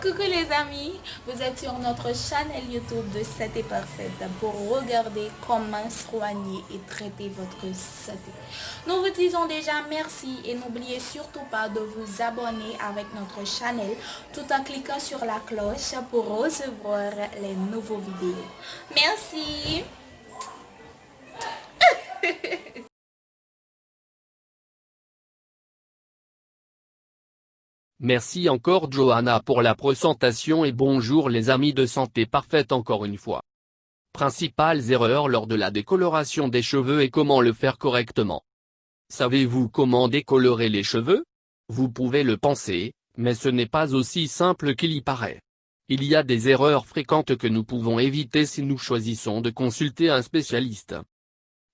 Coucou les amis, vous êtes sur notre chaîne YouTube de Santé Parfaite pour regarder comment soigner et traiter votre santé. Nous vous disons déjà merci et n'oubliez surtout pas de vous abonner avec notre chaîne tout en cliquant sur la cloche pour recevoir les nouveaux vidéos. Merci. Merci encore Johanna pour la présentation et bonjour les amis de Santé Parfaite encore une fois. Principales erreurs lors de la décoloration des cheveux et comment le faire correctement. Savez-vous comment décolorer les cheveux? Vous pouvez le penser, mais ce n'est pas aussi simple qu'il y paraît. Il y a des erreurs fréquentes que nous pouvons éviter si nous choisissons de consulter un spécialiste.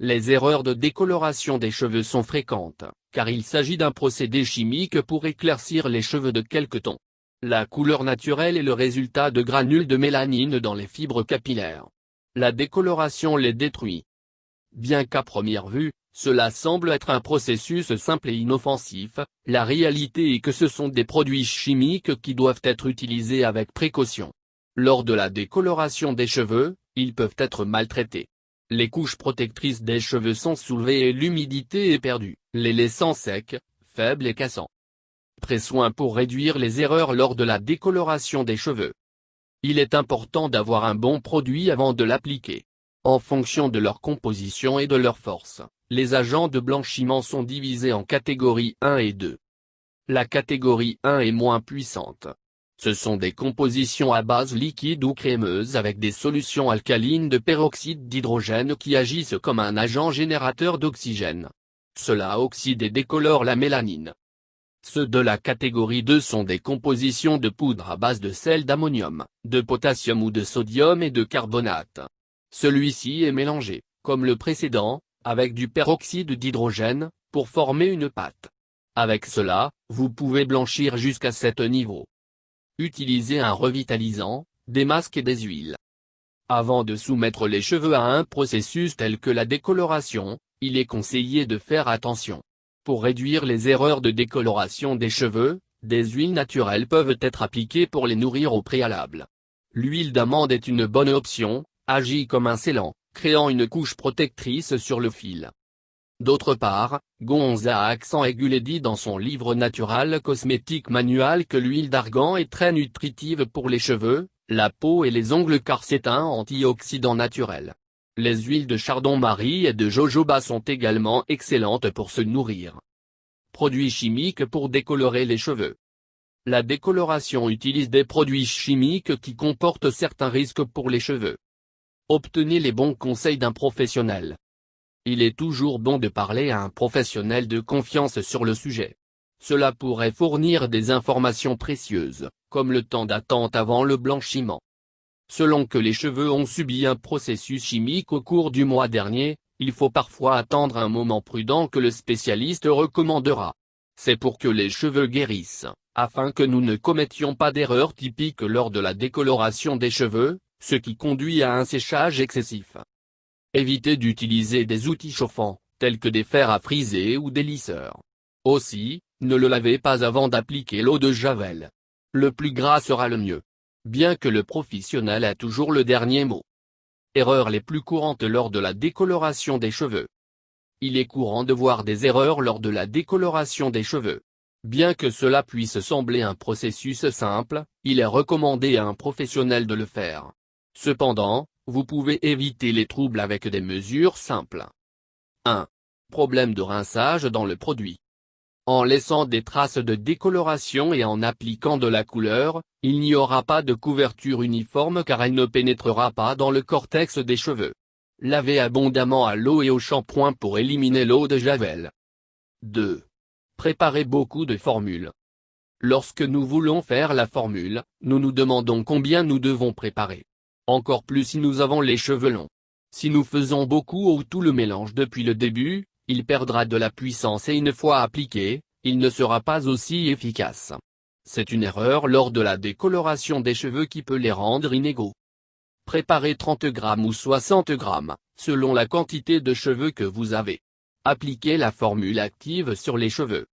Les erreurs de décoloration des cheveux sont fréquentes, car il s'agit d'un procédé chimique pour éclaircir les cheveux de quelque tons. La couleur naturelle est le résultat de granules de mélanine dans les fibres capillaires. La décoloration les détruit. Bien qu'à première vue, cela semble être un processus simple et inoffensif, la réalité est que ce sont des produits chimiques qui doivent être utilisés avec précaution. Lors de la décoloration des cheveux, ils peuvent être maltraités. Les couches protectrices des cheveux sont soulevées et l'humidité est perdue, les laissant secs, faibles et cassants. Pré-soin pour réduire les erreurs lors de la décoloration des cheveux. Il est important d'avoir un bon produit avant de l'appliquer. En fonction de leur composition et de leur force, les agents de blanchiment sont divisés en catégories 1 et 2. La catégorie 1 est moins puissante. Ce sont des compositions à base liquide ou crémeuse avec des solutions alcalines de peroxyde d'hydrogène qui agissent comme un agent générateur d'oxygène. Cela oxyde et décolore la mélanine. Ceux de la catégorie 2 sont des compositions de poudre à base de sel d'ammonium, de potassium ou de sodium et de carbonate. Celui-ci est mélangé, comme le précédent, avec du peroxyde d'hydrogène, pour former une pâte. Avec cela, vous pouvez blanchir jusqu'à cet niveau. Utilisez un revitalisant, des masques et des huiles. Avant de soumettre les cheveux à un processus tel que la décoloration, il est conseillé de faire attention. Pour réduire les erreurs de décoloration des cheveux, des huiles naturelles peuvent être appliquées pour les nourrir au préalable. L'huile d'amande est une bonne option, agit comme un scellant, créant une couche protectrice sur le fil. D'autre part, Gonza a accent aigu dit dans son livre Natural Cosmétique Manual que l'huile d'argan est très nutritive pour les cheveux, la peau et les ongles car c'est un antioxydant naturel. Les huiles de chardon-marie et de jojoba sont également excellentes pour se nourrir. Produits chimiques pour décolorer les cheveux. La décoloration utilise des produits chimiques qui comportent certains risques pour les cheveux. Obtenez les bons conseils d'un professionnel. Il est toujours bon de parler à un professionnel de confiance sur le sujet. Cela pourrait fournir des informations précieuses, comme le temps d'attente avant le blanchiment. Selon que les cheveux ont subi un processus chimique au cours du mois dernier, il faut parfois attendre un moment prudent que le spécialiste recommandera. C'est pour que les cheveux guérissent, afin que nous ne commettions pas d'erreurs typiques lors de la décoloration des cheveux, ce qui conduit à un séchage excessif. Évitez d'utiliser des outils chauffants, tels que des fers à friser ou des lisseurs. Aussi, ne le lavez pas avant d'appliquer l'eau de Javel. Le plus gras sera le mieux. Bien que le professionnel ait toujours le dernier mot. Erreurs les plus courantes lors de la décoloration des cheveux. Il est courant de voir des erreurs lors de la décoloration des cheveux. Bien que cela puisse sembler un processus simple, il est recommandé à un professionnel de le faire. Cependant, vous pouvez éviter les troubles avec des mesures simples. 1. Problème de rinçage dans le produit. En laissant des traces de décoloration et en appliquant de la couleur, il n'y aura pas de couverture uniforme car elle ne pénétrera pas dans le cortex des cheveux. Lavez abondamment à l'eau et au shampoing pour éliminer l'eau de Javel. 2. Préparez beaucoup de formules. Lorsque nous voulons faire la formule, nous nous demandons combien nous devons préparer. Encore plus si nous avons les cheveux longs. Si nous faisons beaucoup ou tout le mélange depuis le début, il perdra de la puissance et une fois appliqué, il ne sera pas aussi efficace. C'est une erreur lors de la décoloration des cheveux qui peut les rendre inégaux. Préparez 30 g ou 60 g, selon la quantité de cheveux que vous avez. Appliquez la formule active sur les cheveux.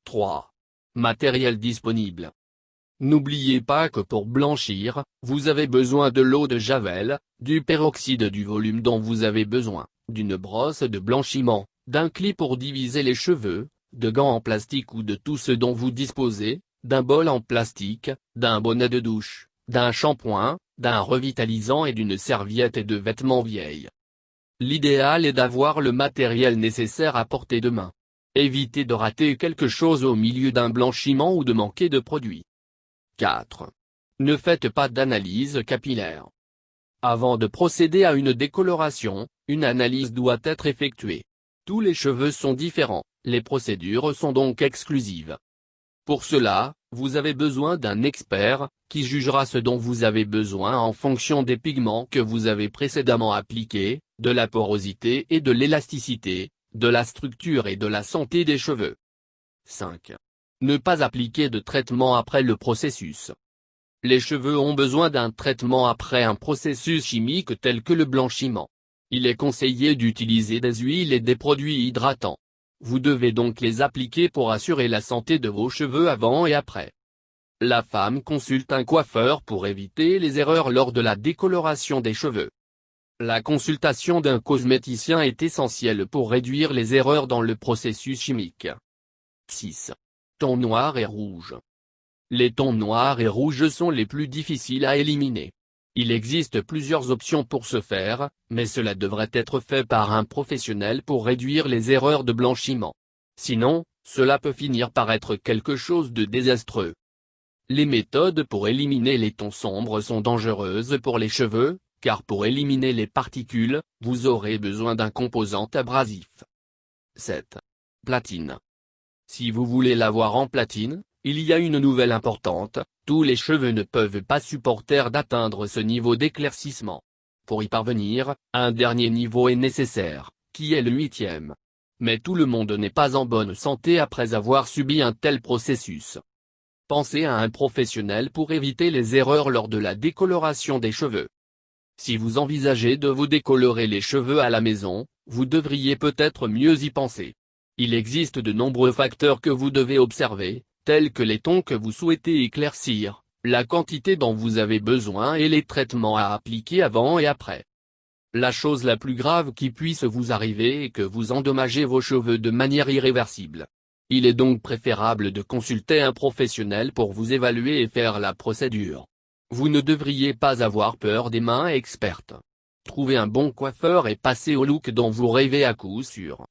3. Matériel disponible. N'oubliez pas que pour blanchir, vous avez besoin de l'eau de Javel, du peroxyde du volume dont vous avez besoin, d'une brosse de blanchiment, d'un clip pour diviser les cheveux, de gants en plastique ou de tout ce dont vous disposez, d'un bol en plastique, d'un bonnet de douche, d'un shampoing, d'un revitalisant et d'une serviette et de vêtements vieilles. L'idéal est d'avoir le matériel nécessaire à portée de main. Évitez de rater quelque chose au milieu d'un blanchiment ou de manquer de produit. 4. Ne faites pas d'analyse capillaire. Avant de procéder à une décoloration, une analyse doit être effectuée. Tous les cheveux sont différents, les procédures sont donc exclusives. Pour cela, vous avez besoin d'un expert, qui jugera ce dont vous avez besoin en fonction des pigments que vous avez précédemment appliqués, de la porosité et de l'élasticité, de la structure et de la santé des cheveux. 5. Ne pas appliquer de traitement après le processus. Les cheveux ont besoin d'un traitement après un processus chimique tel que le blanchiment. Il est conseillé d'utiliser des huiles et des produits hydratants. Vous devez donc les appliquer pour assurer la santé de vos cheveux avant et après. La femme consulte un coiffeur pour éviter les erreurs lors de la décoloration des cheveux. La consultation d'un cosméticien est essentielle pour réduire les erreurs dans le processus chimique. 6. Tons noirs et rouges. Les tons noirs et rouges sont les plus difficiles à éliminer. Il existe plusieurs options pour ce faire, mais cela devrait être fait par un professionnel pour réduire les erreurs de blanchiment. Sinon, cela peut finir par être quelque chose de désastreux. Les méthodes pour éliminer les tons sombres sont dangereuses pour les cheveux, car pour éliminer les particules, vous aurez besoin d'un composant abrasif. 7. Platine. Si vous voulez l'avoir en platine, il y a une nouvelle importante, tous les cheveux ne peuvent pas supporter d'atteindre ce niveau d'éclaircissement. Pour y parvenir, un dernier niveau est nécessaire, qui est le 8e. Mais tout le monde n'est pas en bonne santé après avoir subi un tel processus. Pensez à un professionnel pour éviter les erreurs lors de la décoloration des cheveux. Si vous envisagez de vous décolorer les cheveux à la maison, vous devriez peut-être mieux y penser. Il existe de nombreux facteurs que vous devez observer, tels que les tons que vous souhaitez éclaircir, la quantité dont vous avez besoin et les traitements à appliquer avant et après. La chose la plus grave qui puisse vous arriver est que vous endommagez vos cheveux de manière irréversible. Il est donc préférable de consulter un professionnel pour vous évaluer et faire la procédure. Vous ne devriez pas avoir peur des mains expertes. Trouvez un bon coiffeur et passez au look dont vous rêvez à coup sûr.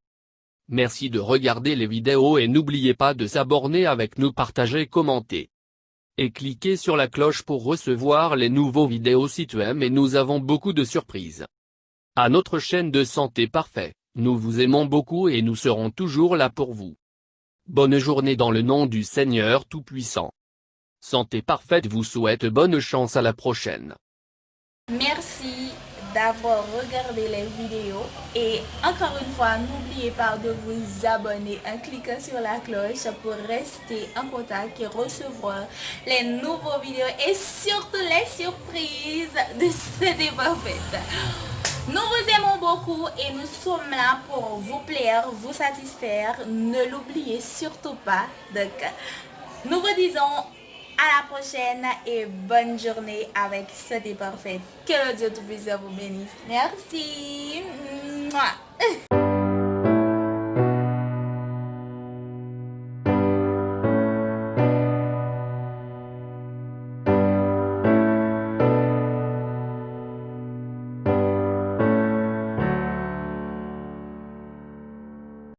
Merci de regarder les vidéos et n'oubliez pas de s'abonner avec nous, partager, commenter. Et cliquez sur la cloche pour recevoir les nouveaux vidéos si tu aimes, et nous avons beaucoup de surprises. À notre chaîne de Santé Parfait, nous vous aimons beaucoup et nous serons toujours là pour vous. Bonne journée dans le nom du Seigneur Tout-Puissant. Santé Parfaite vous souhaite bonne chance, à la prochaine. Merci d'avoir regardé les vidéos et encore une fois, n'oubliez pas de vous abonner en cliquant sur la cloche pour rester en contact et recevoir les nouveaux vidéos et surtout les surprises de Santé Parfaite. Nous vous aimons beaucoup et nous sommes là pour vous plaire, vous satisfaire. Ne l'oubliez surtout pas. Donc, nous vous disons à la prochaine et bonne journée avec Santé Parfaite. Que le Dieu Tout-Puissant vous bénisse. Merci. Mouah.